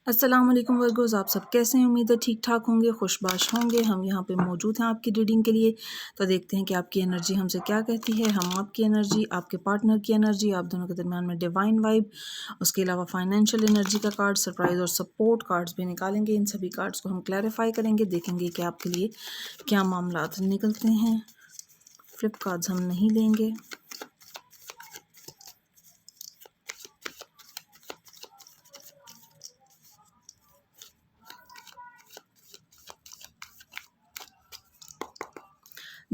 अस्सलाम वालेकुम वर्गोज़, आप सब कैसे हैं? उम्मीद है ठीक ठाक होंगे, खुशबाश होंगे। हम यहाँ पे मौजूद हैं आपकी रीडिंग के लिए। तो देखते हैं कि आपकी एनर्जी हमसे क्या कहती है। हम आपकी एनर्जी, आपके पार्टनर की एनर्जी, आप दोनों के दरमियान में डिवाइन वाइब, उसके अलावा फाइनेंशियल एनर्जी का कार्ड, सरप्राइज़ और सपोर्ट कार्ड्स भी निकालेंगे। इन सभी कार्ड्स को हम क्लैरिफाई करेंगे, देखेंगे कि आपके लिए क्या मामलात निकलते हैं। फ्लिप कार्ड्स हम नहीं लेंगे।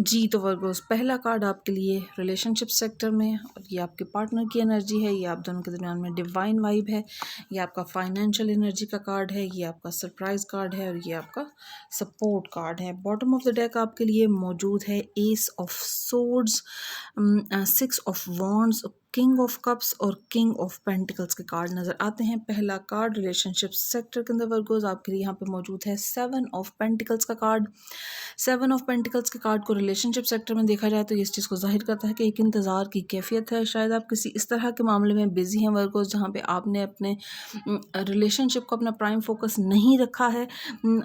जी, तो वर्गोस पहला कार्ड आपके लिए रिलेशनशिप सेक्टर में, और ये आपके पार्टनर की एनर्जी है, ये आप दोनों के दरमियान में डिवाइन वाइब है, ये आपका फाइनेंशियल एनर्जी का कार्ड है, ये आपका सरप्राइज कार्ड है और ये आपका सपोर्ट कार्ड है। बॉटम ऑफ द डेक आपके लिए मौजूद है S of swords, 6 of wands, king of cups और किंग ऑफ पेंटिकल्स के कार्ड नज़र आते हैं। पहला कार्ड रिलेशनशिप सेक्टर के अंदर वर्गोस आपके लिए यहाँ पे मौजूद है 7 ऑफ पेंटिकल्स का कार्ड। 7 ऑफ पेंटिकल्स के कार्ड को रिलेशनशिप सेक्टर में देखा जाए तो ये इस चीज़ को जाहिर करता है कि एक इंतज़ार की कैफियत है। शायद आप किसी इस तरह के मामले में बिजी हैं वर्गोस, जहाँ पे आपने अपने रिलेशनशिप को अपना प्राइम फोकस नहीं रखा है,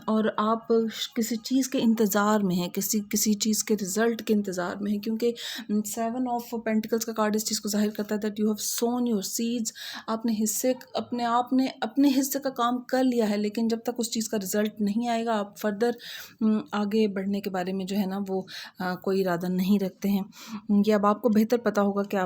और आप किसी चीज़ के इंतज़ार में हैं, किसी चीज़ के रिज़ल्ट के इंतज़ार में हैं, क्योंकि 7 ऑफ पेंटिकल्स का कार्ड इस चीज़ को जाहिर करता है that you have sown your seeds. आपने अपने हिस्से का काम कर लिया है, लेकिन जब तक उस चीज़ का रिज़ल्ट नहीं आएगा आप फर्दर आगे बढ़ने के बारे में जो है ना वो कोई इरादा नहीं रखते हैं। ये अब आपको बेहतर पता होगा कि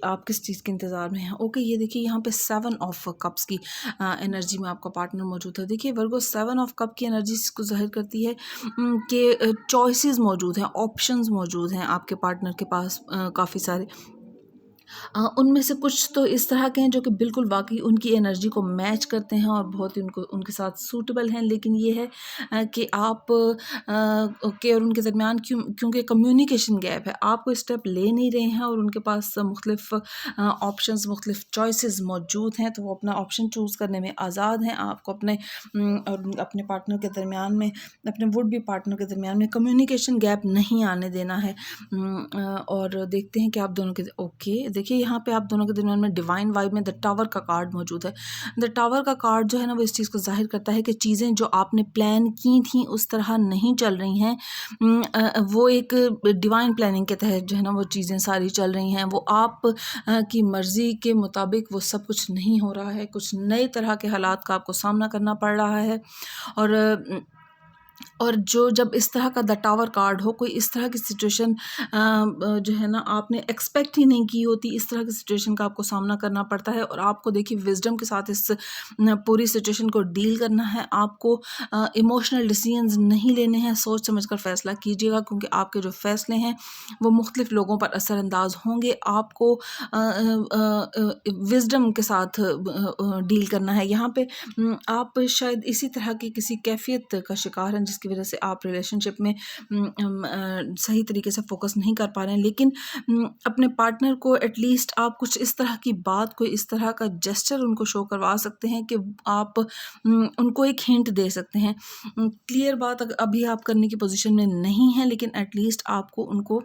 आप किस चीज़ के इंतज़ार में हैं। ओके, ये देखिए यहाँ पे 7 ऑफ कप्स की एनर्जी में आपका पार्टनर मौजूद है। देखिए वर्गो 7 ऑफ कप की एनर्जी इसको जाहिर करती है कि चॉइसेस मौजूद हैं, ऑप्शंस मौजूद हैं आपके पार्टनर के पास काफ़ी सारे। उनमें से कुछ तो इस तरह के हैं जो कि बिल्कुल वाकई उनकी एनर्जी को मैच करते हैं और बहुत ही उनके साथ सूटेबल हैं, लेकिन ये है कि आप के और उनके दरमियान क्योंकि कम्युनिकेशन गैप है, आप कोई स्टेप ले नहीं रहे हैं और उनके पास मुख्तलिफ ऑप्शंस, मुख्तलिफ चॉइसेस मौजूद हैं, तो वो अपना ऑप्शन चूज़ करने में आज़ाद हैं। आपको अपने पार्टनर के दरमियान में, अपने वुड बी पार्टनर के दरमियान में कम्युनिकेशन गैप नहीं आने देना है। और देखते हैं कि आप दोनों के ओके देखिए यहाँ पे आप दोनों के दरमियान में डिवाइन वाइब में द टावर का कार्ड मौजूद है। द टावर का कार्ड जो है ना वो इस चीज़ को जाहिर करता है कि चीज़ें जो आपने प्लान की थी उस तरह नहीं चल रही हैं। वो एक डिवाइन प्लानिंग के तहत जो है ना वो चीज़ें सारी चल रही हैं, वो आप की मर्ज़ी के मुताबिक वो सब कुछ नहीं हो रहा है। कुछ नए तरह के हालात का आपको सामना करना पड़ रहा है, और जब इस तरह का द टावर कार्ड हो, कोई इस तरह की सिचुएशन जो है ना आपने एक्सपेक्ट ही नहीं की होती, इस तरह की सिचुएशन का आपको सामना करना पड़ता है, और आपको देखिए विजडम के साथ इस पूरी सिचुएशन को डील करना है। आपको इमोशनल डिसीजंस नहीं लेने हैं, सोच समझ कर फैसला कीजिएगा, क्योंकि आपके जो फैसले हैं वो मुख्तलिफ लोगों पर असरअंदाज होंगे। आपको विजडम के साथ डील करना है। यहाँ पे आप शायद इसी तरह की किसी कैफियत का शिकार हैं जिसकी वजह से आप रिलेशनशिप में सही तरीके से फोकस नहीं कर पा रहे हैं, लेकिन अपने पार्टनर को एटलीस्ट आप कुछ इस तरह की बात, कोई इस तरह का जेस्चर उनको शो करवा सकते हैं कि आप उनको एक हिंट दे सकते हैं। क्लियर बात अभी आप करने की पोजीशन में नहीं है, लेकिन एटलीस्ट आपको उनको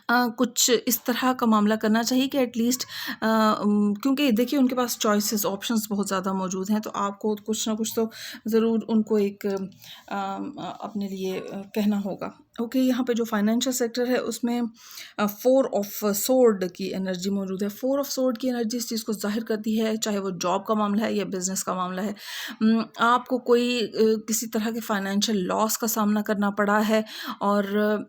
कुछ इस तरह का मामला करना चाहिए कि एटलीस्ट क्योंकि देखिए उनके पास चॉइसेस, ऑप्शंस बहुत ज़्यादा मौजूद हैं, तो आपको कुछ ना कुछ तो ज़रूर उनको एक अपने लिए कहना होगा। ओके, यहाँ पे जो फाइनेंशियल सेक्टर है उसमें 4 ऑफ सोर्ड की एनर्जी मौजूद है। 4 ऑफ सोर्ड की एनर्जी इस चीज़ को जाहिर करती है, चाहे वो जॉब का मामला है या बिज़नेस का मामला है, आपको कोई किसी तरह के फाइनेंशियल लॉस का सामना करना पड़ा है, और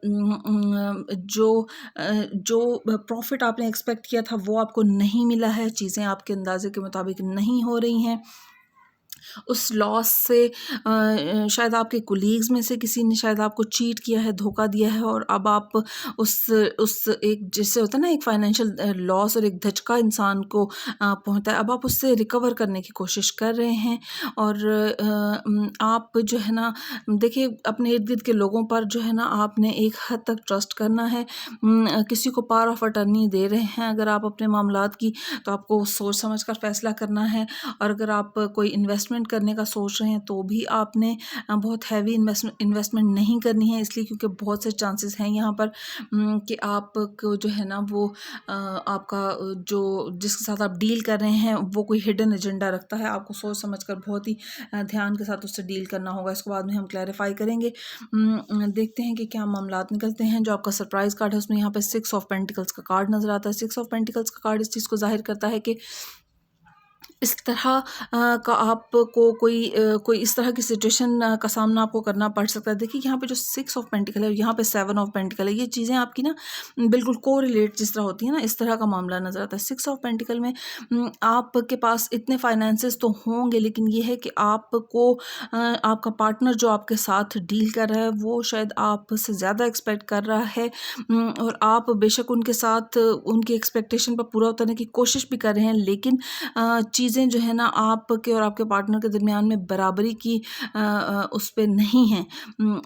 जो प्रॉफिट आपने एक्सपेक्ट किया था वो आपको नहीं मिला है, चीज़ें आपके अंदाजे के मुताबिक नहीं हो रही हैं। उस लॉस से शायद आपके कोलीग्स में से किसी ने शायद आपको चीट किया है, धोखा दिया है, और अब आप उस एक जैसे होता है ना एक फाइनेंशियल लॉस और एक धचका इंसान को पहुंचता है, अब आप उससे रिकवर करने की कोशिश कर रहे हैं। और आप जो है ना देखिए अपने इर्द गिर्द के लोगों पर जो है ना आपने एक हद तक ट्रस्ट करना है। किसी को पावर ऑफ अटर्नी दे रहे हैं अगर आप अपने मामलात की, तो आपको सोच समझ कर फैसला करना है, और अगर आप कोई इन्वेस्टमेंट इन्वेस्टमेंट करने का सोच रहे हैं तो भी आपने बहुत हैवी इन्वेस्टमेंट नहीं करनी है, इसलिए क्योंकि बहुत से चांसेस हैं यहाँ पर कि आपको जो है ना वो आपका जो जिसके साथ आप डील कर रहे हैं वो कोई हिडन एजेंडा रखता है। आपको सोच समझकर बहुत ही ध्यान के साथ उससे डील करना होगा। इसको बाद में हम क्लैरिफाई करेंगे। देखते हैं कि क्या मामलात निकलते हैं। जो आपका सरप्राइज कार्ड है उसमें यहाँ पे 6 ऑफ पेंटिकल्स का कार्ड नजर आता है। 6 ऑफ पेंटिकल्स का कार्ड इस चीज़ को जाहिर करता है कि इस तरह का आपको कोई इस तरह की सिचुएशन का सामना आपको करना पड़ सकता है। देखिए यहाँ पे जो 6 ऑफ पेंटिकल है, यहाँ पे 7 ऑफ पेंटिकल है, ये चीज़ें आपकी ना बिल्कुल कोरिलेट जिस तरह होती है ना, इस तरह का मामला नज़र आता है। 6 ऑफ पेंटिकल में आपके पास इतने फाइनेंसेस तो होंगे, लेकिन ये है कि आपको आपका पार्टनर जो आपके साथ डील कर रहा है वो शायद आपसे ज़्यादा एक्सपेक्ट कर रहा है, और आप बेशक उनके साथ उनकी एक्सपेक्टेशन पर पूरा उतरने की कोशिश भी कर रहे हैं, लेकिन चीज़ें जो है ना आपके और आपके पार्टनर के दरमियान में बराबरी की उस पे नहीं है।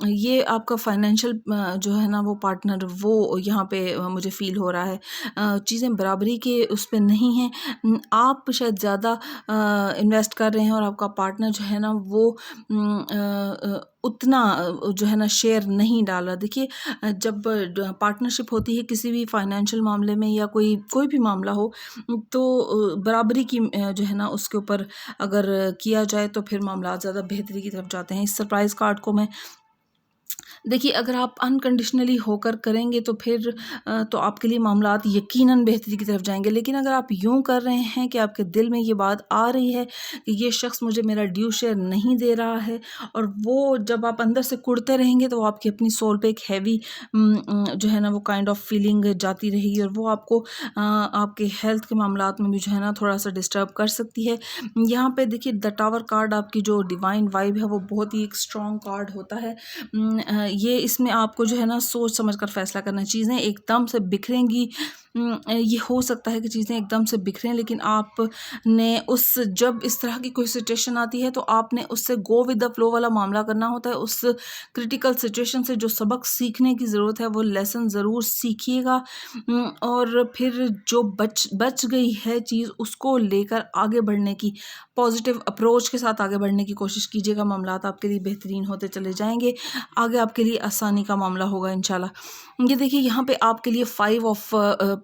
ये आपका फाइनेंशियल जो है ना वो पार्टनर वो यहाँ पे मुझे फ़ील हो रहा है चीज़ें बराबरी के उस पे नहीं हैं। आप शायद ज़्यादा इन्वेस्ट कर रहे हैं और आपका पार्टनर जो है ना वो उतना जो है ना शेयर नहीं डाल रहा। देखिए जब पार्टनरशिप होती है किसी भी फाइनेंशियल मामले में या कोई भी मामला हो, तो बराबरी की जो है ना उसके ऊपर अगर किया जाए तो फिर मामला ज़्यादा बेहतरी की तरफ जाते हैं। इस सरप्राइज़ कार्ड को मैं देखिए अगर आप अनकंडीशनली होकर करेंगे तो फिर तो आपके लिए मामलात यकीनन बेहतरी की तरफ जाएंगे, लेकिन अगर आप यूं कर रहे हैं कि आपके दिल में ये बात आ रही है कि ये शख्स मुझे मेरा ड्यू शेयर नहीं दे रहा है, और वो जब आप अंदर से कुड़ते रहेंगे तो आपकी अपनी सोल पे एक हैवी जो है ना वो काइंड ऑफ फीलिंग जाती रहेगी, और वो आपको आपके हेल्थ के मामलात में भी जो है ना थोड़ा सा डिस्टर्ब कर सकती है। यहाँ पे देखिए द टावर कार्ड आपकी जो डिवाइन वाइब है वो बहुत ही एक स्ट्रॉन्ग कार्ड होता है। ये इसमें आपको जो है ना सोच समझ कर फैसला करना। चीज़ें एकदम से बिखरेंगी, ये हो सकता है कि चीज़ें एकदम से बिखरें, लेकिन आपने जब इस तरह की कोई सिचुएशन आती है तो आपने उससे गो विद द फ्लो वाला मामला करना होता है। उस क्रिटिकल सिचुएशन से जो सबक सीखने की ज़रूरत है वो लेसन ज़रूर सीखिएगा, और फिर जो बच गई है चीज़ उसको लेकर आगे बढ़ने की पॉजिटिव अप्रोच के साथ आगे बढ़ने की कोशिश कीजिएगा। मामलात आपके लिए बेहतरीन होते चले जाएंगे, आगे आपके लिए आसानी का मामला होगा इंशाल्लाह। ये देखिए यहाँ पे आपके लिए 5 ऑफ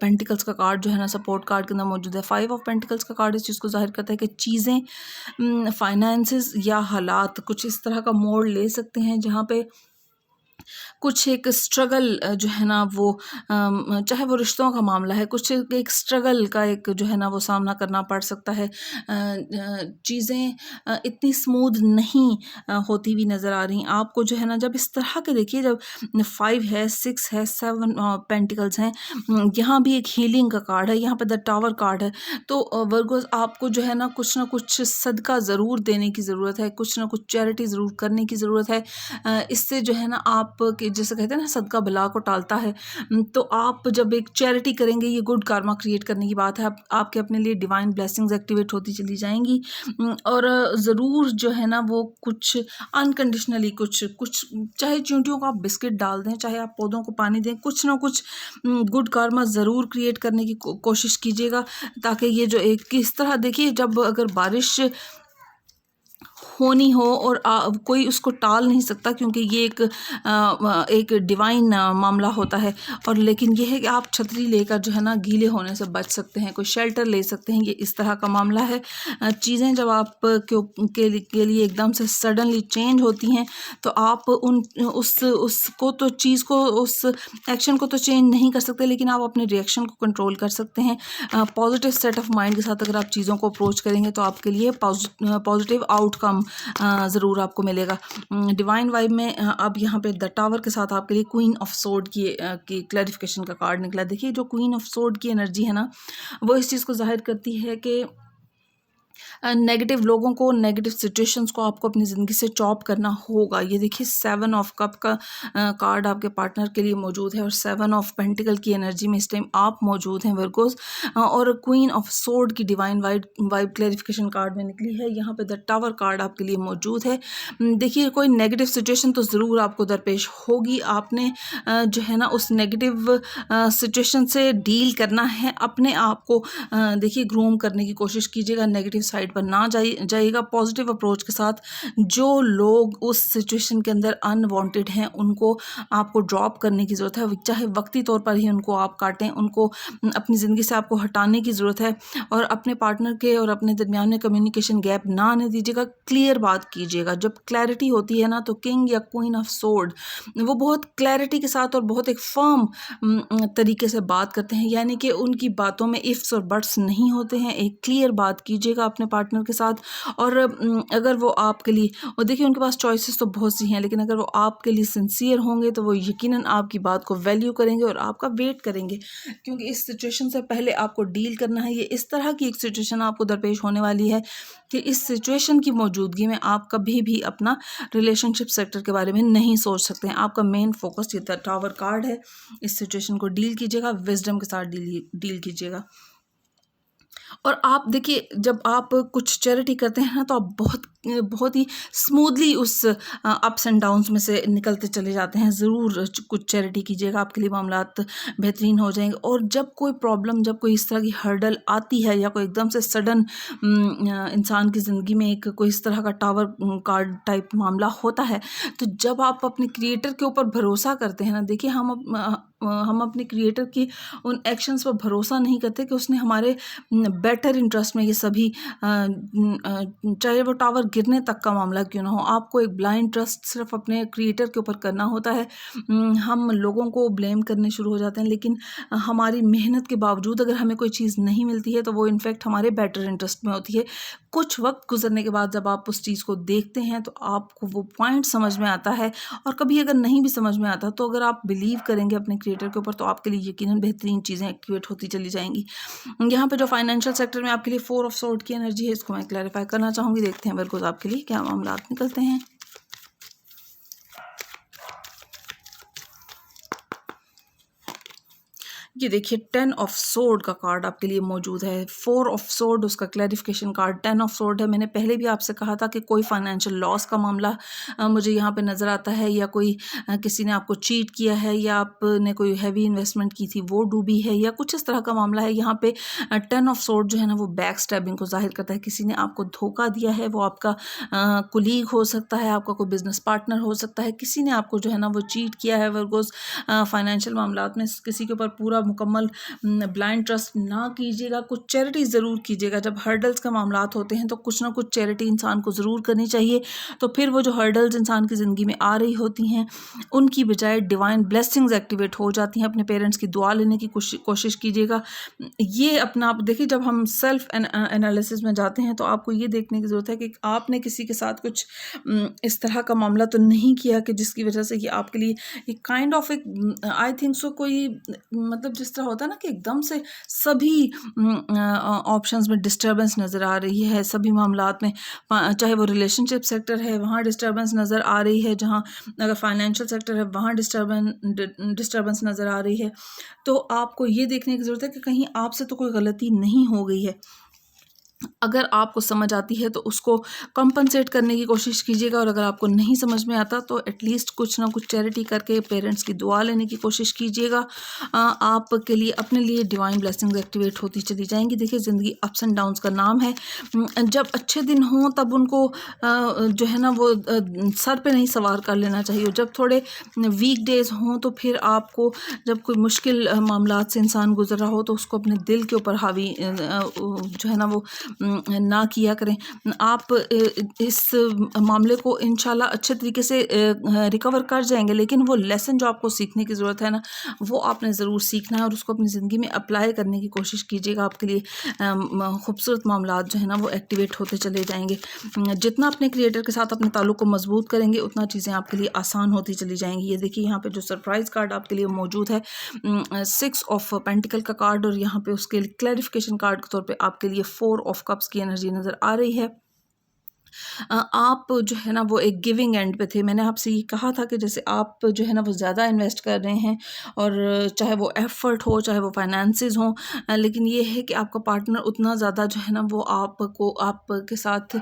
पेंटिकल्स का कार्ड जो है ना सपोर्ट कार्ड के अंदर मौजूद है। 5 ऑफ पेंटिकल्स का कार्ड इस चीज़ को जाहिर करता है कि चीज़ें फाइनेंसेस या हालात कुछ इस तरह का मोड़ ले सकते हैं जहाँ पे कुछ एक स्ट्रगल जो है ना वो चाहे वो रिश्तों का मामला है, कुछ एक स्ट्रगल का एक जो है ना वो सामना करना पड़ सकता है। चीज़ें इतनी स्मूथ नहीं होती हुई नज़र आ रही आपको जो है ना। जब इस तरह के देखिए जब 5 है, 6 है, 7 पेंटिकल्स हैं, यहाँ भी एक हीलिंग का कार्ड है, यहाँ पे द टावर कार्ड है। तो वर्गोस आपको जो है ना कुछ सदका ज़रूर देने की ज़रूरत है, कुछ ना कुछ चैरिटी ज़रूर करने की ज़रूरत है। इससे जो है ना आप के जैसे कहते हैं ना सदका बला को टालता है, तो आप जब एक चैरिटी करेंगे ये गुड कार्मा क्रिएट करने की बात है। आपके अपने लिए डिवाइन ब्लेसिंग्स एक्टिवेट होती चली जाएंगी, और ज़रूर जो है ना वो कुछ अनकंडीशनली कुछ चाहे चींटियों को आप बिस्किट डाल दें, चाहे आप पौधों को पानी दें, कुछ ना कुछ गुड कार्मा ज़रूर क्रिएट करने की कोशिश कीजिएगा, ताकि ये जो एक किस तरह देखिए जब अगर बारिश होनी हो और कोई उसको टाल नहीं सकता, क्योंकि ये एक डिवाइन मामला होता है। और लेकिन ये है कि आप छतरी लेकर जो है ना गीले होने से बच सकते हैं, कोई शेल्टर ले सकते हैं, ये इस तरह का मामला है। चीज़ें जब आप के लिए एकदम से सडनली चेंज होती हैं तो आप उसको तो चीज़ को उस एक्शन को तो चेंज नहीं कर सकते, लेकिन आप अपने रिएक्शन को कंट्रोल कर सकते हैं। पॉजिटिव सेट ऑफ माइंड के साथ अगर आप चीज़ों को अप्रोच करेंगे तो आपके लिए पॉजिटिव आउटकम ज़रूर आपको मिलेगा। डिवाइन वाइब में अब यहाँ पे द टावर के साथ आपके लिए क्वीन ऑफ सोर्ड की क्लैरिफिकेशन का कार्ड निकला। देखिए जो क्वीन ऑफ सोर्ड की एनर्जी है ना वो इस चीज़ को जाहिर करती है कि नेगेटिव लोगों को, नेगेटिव सिचुएशंस को आपको अपनी ज़िंदगी से चॉप करना होगा। ये देखिए 7 ऑफ कप का कार्ड आपके पार्टनर के लिए मौजूद है, और 7 ऑफ पेंटिकल की एनर्जी में इस टाइम आप मौजूद हैं वर्गोस, और क्वीन ऑफ सोर्ड की डिवाइन वाइब क्लैरिफिकेशन कार्ड में निकली है। यहाँ पे द टावर कार्ड आपके लिए मौजूद है। देखिए कोई नेगेटिव सिचुएशन तो ज़रूर आपको दरपेश होगी, आपने जो है ना उस नेगेटिव सिचुएशन से डील करना है। अपने आप को देखिए ग्रूम करने की कोशिश कीजिएगा, नेगेटिव साइड साइड पर ना जाइएगा, पॉजिटिव अप्रोच के साथ। जो लोग उस सिचुएशन के अंदर अनवांटेड हैं उनको आपको ड्रॉप करने की ज़रूरत है, चाहे वक्ती तौर पर ही उनको आप काटें, उनको अपनी ज़िंदगी से आपको हटाने की ज़रूरत है। और अपने पार्टनर के और अपने दरमियान में कम्युनिकेशन गैप ना आने दीजिएगा, क्लियर बात कीजिएगा। जब क्लैरिटी होती है ना तो किंग या क्वीन ऑफ सोर्ड वो बहुत क्लैरिटी के साथ और बहुत एक फर्म तरीके से बात करते हैं, यानी कि उनकी बातों में इफ्स और बट्स नहीं होते हैं। एक क्लियर बात कीजिएगा अपने पार्टनर के साथ। और अगर वो आपके लिए, और देखिए उनके पास चॉइसेस तो बहुत सी हैं, लेकिन अगर वो आपके लिए सिंसियर होंगे तो वो यकीनन आपकी बात को वैल्यू करेंगे और आपका वेट करेंगे, क्योंकि इस सिचुएशन से पहले आपको डील करना है। ये इस तरह की एक सिचुएशन आपको दरपेश होने वाली है कि इस सिचुएशन की मौजूदगी में आप कभी भी अपना रिलेशनशिप सेक्टर के बारे में नहीं सोच सकते हैं। आपका मेन फोकस ये टावर कार्ड है। इस सिचुएशन को डील कीजिएगा, विजडम के साथ डील कीजिएगा। और आप देखिए, जब आप कुछ चैरिटी करते हैं ना तो आप बहुत ही स्मूथली उस अप्स एंड डाउन्स में से निकलते चले जाते हैं। ज़रूर कुछ चैरिटी कीजिएगा, आपके लिए मामलात बेहतरीन हो जाएंगे। और जब कोई प्रॉब्लम, जब कोई इस तरह की हर्डल आती है या कोई एकदम से सडन इंसान की ज़िंदगी में एक कोई इस तरह का टावर कार्ड टाइप मामला होता है, तो जब आप अपने क्रिएटर के ऊपर भरोसा करते हैं ना, देखिए हम अपने क्रिएटर की उन एक्शंस पर भरोसा नहीं करते कि उसने हमारे बेटर इंटरेस्ट में ये सभी चाहे वो टावर गिरने तक का मामला क्यों ना हो, आपको एक ब्लाइंड ट्रस्ट सिर्फ अपने क्रिएटर के ऊपर करना होता है। हम लोगों को ब्लेम करने शुरू हो जाते हैं, लेकिन हमारी मेहनत के बावजूद अगर हमें कोई चीज़ नहीं मिलती है तो वो इनफैक्ट हमारे बेटर इंटरेस्ट में होती है। कुछ वक्त गुजरने के बाद जब आप उस चीज़ को देखते हैं तो आपको वो पॉइंट समझ में आता है। और कभी अगर नहीं भी समझ में आता तो अगर आप बिलीव करेंगे अपने क्रिएटर के ऊपर तो आपके लिए यकीनन बेहतरीन चीज़ें एक्टिवेट होती चली जाएंगी। यहाँ पे जो फाइनेंशियल सेक्टर में आपके लिए 4 ऑफ सोर्ड की एनर्जी है, इसको मैं क्लैरिफाई करना चाहूँगी। देखते हैं वर्गोस आपके लिए क्या मामला निकलते हैं। ये देखिए 10 ऑफ सोर्ड का कार्ड आपके लिए मौजूद है। 4 ऑफ सोर्ड उसका क्लैरिफिकेशन कार्ड, 10 ऑफ सोर्ड है। मैंने पहले भी आपसे कहा था कि कोई फाइनेंशियल लॉस का मामला मुझे यहाँ पे नज़र आता है, या कोई किसी ने आपको चीट किया है, या आपने कोई हैवी इन्वेस्टमेंट की थी वो डूबी है, या कुछ इस तरह का मामला है। यहाँ पे 10 ऑफ सोर्ड जो है ना वो बैक स्टैबिंग को जाहिर करता है। किसी ने आपको धोखा दिया है, वो आपका कुलीग हो सकता है, आपका कोई बिजनेस पार्टनर हो सकता है। किसी ने आपको जो है ना वो चीट किया है। वर्गोस फाइनेंशियल मामलात में किसी के ऊपर पूरा मुकम्मल ब्लाइंड ट्रस्ट ना कीजिएगा, कुछ चैरिटी ज़रूर कीजिएगा। जब हर्डल्स का मामलात होते हैं तो कुछ ना कुछ चैरिटी इंसान को ज़रूर करनी चाहिए। तो फिर वो जो हर्डल्स इंसान की ज़िंदगी में आ रही होती हैं उनकी बजाय डिवाइन ब्लेसिंग्स एक्टिवेट हो जाती हैं। अपने पेरेंट्स की दुआ लेने की कोशिश कीजिएगा। ये अपना आप देखिए, जब हम सेल्फ एनालिसिस में जाते हैं तो आपको ये देखने की ज़रूरत है कि आपने किसी के साथ कुछ इस तरह का मामला तो नहीं किया कि जिसकी वजह से ये आपके लिए एक काइंड ऑफ एक आई थिंक सो कोई मतलब जिस तरह होता है ना कि एकदम से सभी ऑप्शंस में डिस्टर्बेंस नज़र आ रही है। सभी मामलात में, चाहे वो रिलेशनशिप सेक्टर है वहाँ डिस्टर्बेंस नज़र आ रही है, जहाँ अगर फाइनेंशियल सेक्टर है वहाँ डिस्टर्बेंस नज़र आ रही है। तो आपको ये देखने की ज़रूरत है कि कहीं आपसे तो कोई गलती नहीं हो गई है। अगर आपको समझ आती है तो उसको कंपनसेट करने की कोशिश कीजिएगा, और अगर आपको नहीं समझ में आता तो एटलीस्ट कुछ ना कुछ चैरिटी करके पेरेंट्स की दुआ लेने की कोशिश कीजिएगा। आपके लिए, अपने लिए डिवाइन ब्लेसिंग्स एक्टिवेट होती चली जाएंगी। देखिए ज़िंदगी अप्स एंड डाउन्स का नाम है। जब अच्छे दिन हों तब उनको जो है ना वो सर पे नहीं सवार कर लेना चाहिए। जब थोड़े वीक डेज हों तो फिर आपको, जब कोई मुश्किल मामलात से इंसान गुजर रहा हो तो उसको अपने दिल के ऊपर हावी जो है ना वो ना किया करें। आप इस मामले को इंशाल्लाह अच्छे तरीके से रिकवर कर जाएंगे, लेकिन वो लेसन जो आपको सीखने की ज़रूरत है ना वो आपने ज़रूर सीखना है और उसको अपनी ज़िंदगी में अप्लाई करने की कोशिश कीजिएगा। आपके लिए खूबसूरत मामलात जो है ना वो एक्टिवेट होते चले जाएंगे। जितना अपने क्रिएटर के साथ अपने ताल्लुक़ को मजबूत करेंगे उतना चीज़ें आपके लिए आसान होती चली जाएंगी। ये देखिए यहाँ पे जो सरप्राइज़ कार्ड आपके लिए मौजूद है 6 ऑफ पेंटिकल का कार्ड, और यहाँ पे उसके क्लैरिफिकेशन कार्ड के तौर पे आपके लिए 4 ऑफ कप्स की एनर्जी नज़र आ रही है। आप जो है ना वो एक गिविंग एंड पे थे। मैंने आपसे ये कहा था कि जैसे आप जो है ना वो ज़्यादा इन्वेस्ट कर रहे हैं, और चाहे वो एफ़र्ट हो, चाहे वो फाइनेंसेस हों, लेकिन ये है कि आपका पार्टनर उतना ज़्यादा जो है ना वो आपके साथ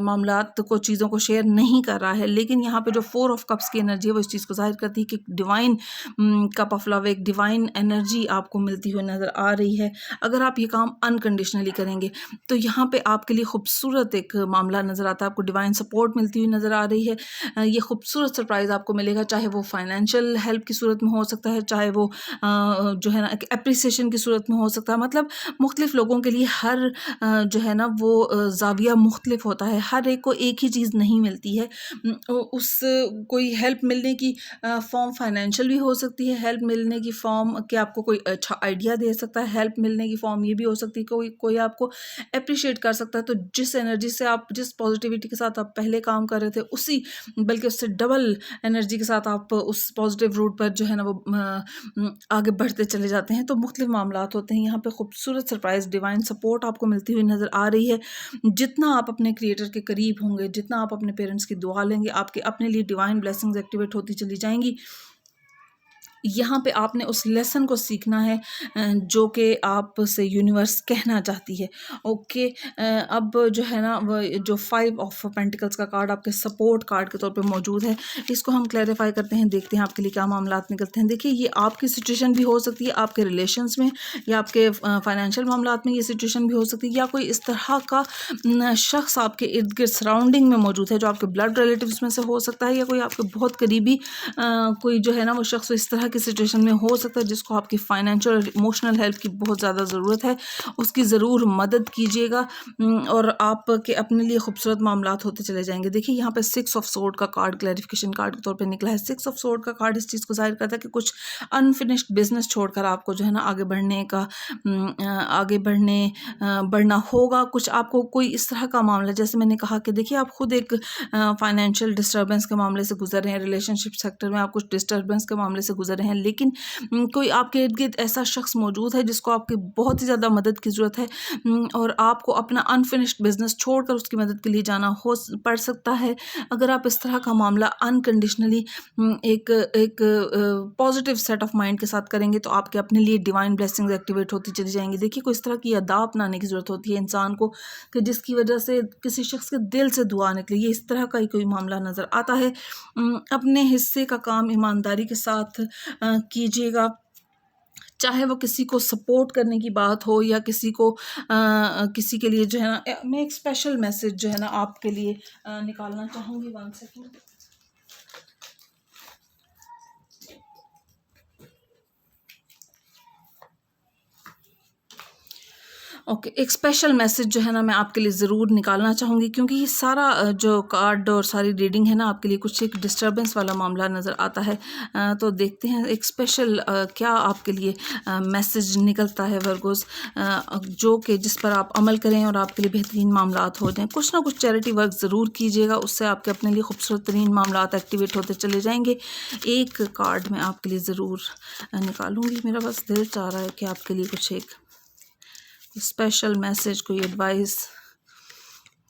मामलात को, चीज़ों को शेयर नहीं कर रहा है। लेकिन यहाँ पे जो 4 ऑफ कप्स की एनर्जी है वो इस चीज़ को ज़ाहिर करती है कि डिवाइन कप ऑफ लव, एक डिवाइन एनर्जी आपको मिलती हुई नज़र आ रही है अगर आप ये काम अनकंडीशनली करेंगे। तो यहाँ पे आपके लिए खूबसूरत एक मामला नज़र आता है, आपको डिवाइन सपोर्ट मिलती हुई नज़र आ रही है। ये खूबसूरत सरप्राइज़ आपको मिलेगा, चाहे वो फाइनेंशियल हेल्प की सूरत में हो सकता है, चाहे वो जो है ना एक एप्रिसिएशन की सूरत में हो सकता है। मतलब मुख्तलिफ लोगों के लिए हर जो है ना वो ज़ाविया मुख्तलिफ होता है, हर एक को एक ही चीज़ नहीं मिलती है। उस कोई हेल्प मिलने की फॉर्म फाइनेंशियल भी हो सकती है, हेल्प मिलने की फॉर्म कि आपको कोई अच्छा आइडिया दे सकता है, हेल्प मिलने की फॉर्म ये भी हो सकती है कोई आपको अप्रिशिएट कर सकता है। तो जिस एनर्जी से आप, जिस पॉजिटिविटी के साथ आप पहले काम कर रहे थे, उसी बल्कि उससे डबल एनर्जी के साथ आप उस पॉजिटिव रूट पर जो है ना वो आगे बढ़ते चले जाते हैं। तो मुख्तलिफ मामलात होते हैं। यहाँ पे खूबसूरत सरप्राइज़ डिवाइन सपोर्ट आपको मिलती हुई नज़र आ रही है। जितना आप अपने क्रिएटर के करीब होंगे, जितना आप अपने पेरेंट्स की दुआ लेंगे, आपके अपने लिए डिवाइन ब्लेसिंग्स एक्टिवेट होती चली जाएंगी। यहाँ पे आपने उस लेसन को सीखना है जो कि आपसे यूनिवर्स कहना चाहती है। ओके, अब जो है ना वो जो 5 ऑफ पेंटिकल्स का कार्ड आपके सपोर्ट कार्ड के तौर पे मौजूद है, इसको हम क्लैरिफाई करते हैं, देखते हैं आपके लिए क्या मामलात निकलते हैं। देखिए, ये आपकी सिचुएशन भी हो सकती है, आपके रिलेशंस में या आपके फाइनेंशियल मामलात में ये सिचुएशन भी हो सकती है, या कोई इस तरह का शख्स आपके इर्द गिर्द सराउंडिंग में मौजूद है जो आपके ब्लड रिलेटिव्स में से हो सकता है, या कोई आपके बहुत करीबी कोई जो है ना वो शख्स इस तरह की सिचुएशन में हो सकता है जिसको आपकी फाइनेंशियल और इमोशनल हेल्प की बहुत ज़्यादा ज़रूरत है। उसकी ज़रूर मदद कीजिएगा और आपके अपने लिए खूबसूरत मामलात होते चले जाएंगे। देखिए, यहाँ पे 6 ऑफ सोर्ड का कार्ड क्लैरिफिकेशन कार्ड के तौर पे निकला है। 6 ऑफ सोर्ड का कार्ड इस चीज़ को जाहिर करता है कि कुछ अनफिनिश्ड बिजनेस छोड़कर आपको जो है ना आगे बढ़ना होगा। कुछ आपको कोई इस तरह का मामला, जैसे मैंने कहा कि देखिए आप खुद एक फाइनेंशियल डिस्टर्बेंस के मामले से गुजर रहे हैं, रिलेशनशिप सेक्टर में आप कुछ डिस्टर्बेंस के मामले से गुजर रहे हैं, लेकिन कोई आपके इर्द गिर्द ऐसा शख्स मौजूद है जिसको आपकी बहुत ही ज़्यादा मदद की ज़रूरत है, और आपको अपना अनफिनिश्ड बिजनेस छोड़कर उसकी मदद के लिए जाना पड़ सकता है। अगर आप इस तरह का मामला अनकंडीशनली एक पॉजिटिव सेट ऑफ माइंड के साथ करेंगे तो आपके अपने लिए डिवाइन ब्लेसिंग्स एक्टिवेट होती चली जाएंगी। देखिए, कोई इस तरह की अदा अपनाने की ज़रूरत होती है इंसान को कि जिसकी वजह से किसी शख्स के दिल से दुआ निकले। ये इस तरह का ही कोई मामला नज़र आता है। अपने हिस्से का काम ईमानदारी के साथ कीजिएगा, चाहे वो किसी को सपोर्ट करने की बात हो या किसी के लिए जो है ना, मैं एक स्पेशल मैसेज जो है ना आपके लिए निकालना चाहूँगी। 1 सेकेंड। ओके, एक स्पेशल मैसेज जो है ना मैं आपके लिए ज़रूर निकालना चाहूँगी, क्योंकि ये सारा जो कार्ड और सारी रीडिंग है ना आपके लिए कुछ एक डिस्टर्बेंस वाला मामला नज़र आता है। तो देखते हैं एक स्पेशल क्या आपके लिए मैसेज निकलता है वर्गोस, जो कि जिस पर आप अमल करें और आपके लिए बेहतरीन मामलात हो जाएँ। कुछ ना कुछ चैरिटी वर्क ज़रूर कीजिएगा, उससे आपके अपने लिए खूबसूरत तरीन मामलात एक्टिवेट होते चले जाएंगे। एक कार्ड मैं आपके लिए ज़रूर निकालूँगी, मेरा बस दिल चाह रहा है कि आपके लिए कुछ एक स्पेशल मैसेज, कोई एडवाइस।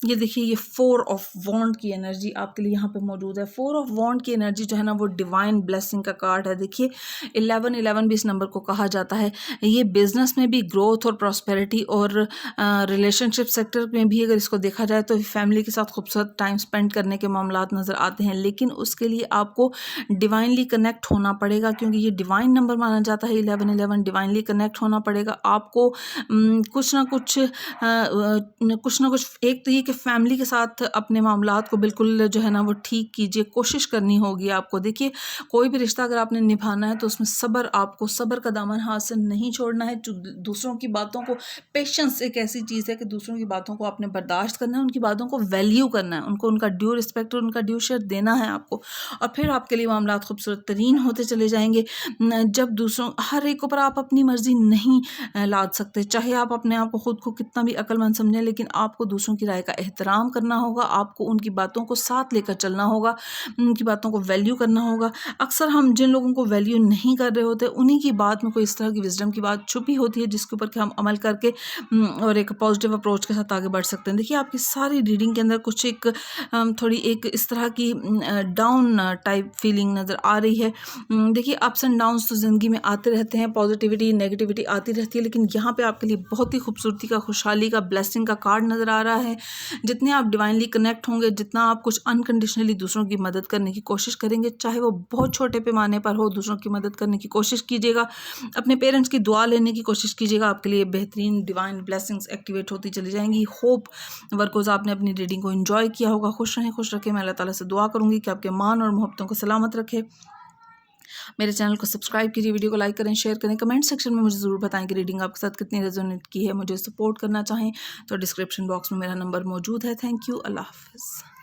ये देखिए, ये 4 ऑफ वॉन्ड की एनर्जी आपके लिए यहाँ पे मौजूद है। 4 ऑफ वॉन्ड की एनर्जी जो है ना वो डिवाइन ब्लेसिंग का कार्ड है। देखिए, 11 भी इस नंबर को कहा जाता है। ये बिजनेस में भी ग्रोथ और प्रॉस्पेरिटी और रिलेशनशिप सेक्टर में भी अगर इसको देखा जाए तो फैमिली के साथ खूबसूरत टाइम स्पेंड करने के मामलात नज़र आते हैं, लेकिन उसके लिए आपको डिवाइनली कनेक्ट होना पड़ेगा, क्योंकि ये डिवाइन नंबर माना जाता है। 11 डिवाइनली कनेक्ट होना पड़ेगा आपको। कुछ ना कुछ एक तो ये फैमिली के साथ अपने मामलात को बिल्कुल जो है ना वो ठीक कीजिए, कोशिश करनी होगी आपको। देखिए, कोई भी रिश्ता अगर आपने निभाना है तो उसमें आपको सब्र का दामन हाथ से नहीं छोड़ना है। जो दूसरों की बातों को, पेशेंस एक ऐसी चीज़ है कि दूसरों की बातों को आपने बर्दाश्त करना है, उनकी बातों को वैल्यू करना है, उनको उनका ड्यू रिस्पेक्ट और उनका ड्यू शेयर देना है आपको, और फिर आपके लिए मामलात खूबसूरत तरीन होते चले जाएंगे। जब हर एक ऊपर आप अपनी मर्जी नहीं लाद सकते, चाहे आप अपने आप को खुद को कितना भी अक्लमंद समझें, लेकिन आपको दूसरों की राय का एहतराम करना होगा, आपको उनकी बातों को साथ लेकर चलना होगा, उनकी बातों को वैल्यू करना होगा। अक्सर हम जिन लोगों को वैल्यू नहीं कर रहे होते उन्हीं की बात में कोई इस तरह की विजडम की बात छुपी होती है जिसके ऊपर कि हम अमल करके और एक पॉजिटिव अप्रोच के साथ आगे बढ़ सकते हैं। देखिए आपकी सारी रीडिंग के अंदर कुछ एक थोड़ी एक इस तरह की डाउन टाइप फीलिंग नज़र आ रही है। देखिए अप्स एंड डाउन्स तो ज़िंदगी में आते रहते हैं, पॉजिटिविटी नेगेटिविटी आती रहती है, लेकिन यहाँ पे आपके लिए बहुत ही खूबसूरती का, खुशहाली का, ब्लेसिंग का कार्ड नज़र आ रहा है। जितने आप डिवाइनली कनेक्ट होंगे, जितना आप कुछ अनकंडीशनली दूसरों की मदद करने की कोशिश करेंगे, चाहे वो बहुत छोटे पैमाने पर हो, दूसरों की मदद करने की कोशिश कीजिएगा, अपने पेरेंट्स की दुआ लेने की कोशिश कीजिएगा, आपके लिए बेहतरीन डिवाइन ब्लेसिंग्स एक्टिवेट होती चली जाएंगी। होप वर्कोज आपने अपनी रीडिंग को एंजॉय किया होगा। खुश रहें, खुश रखें। मैं अल्लाह ताला से दुआ करूंगी कि आपके मान और मोहब्बतों को सलामत रखे। मेरे चैनल को सब्सक्राइब कीजिए, वीडियो को लाइक करें, शेयर करें। कमेंट सेक्शन में मुझे ज़रूर बताएं कि रीडिंग आपके साथ कितनी रेजोनेट की है। मुझे सपोर्ट करना चाहें तो डिस्क्रिप्शन बॉक्स में मेरा नंबर मौजूद है। Thank you. अल्लाह हाफिज़।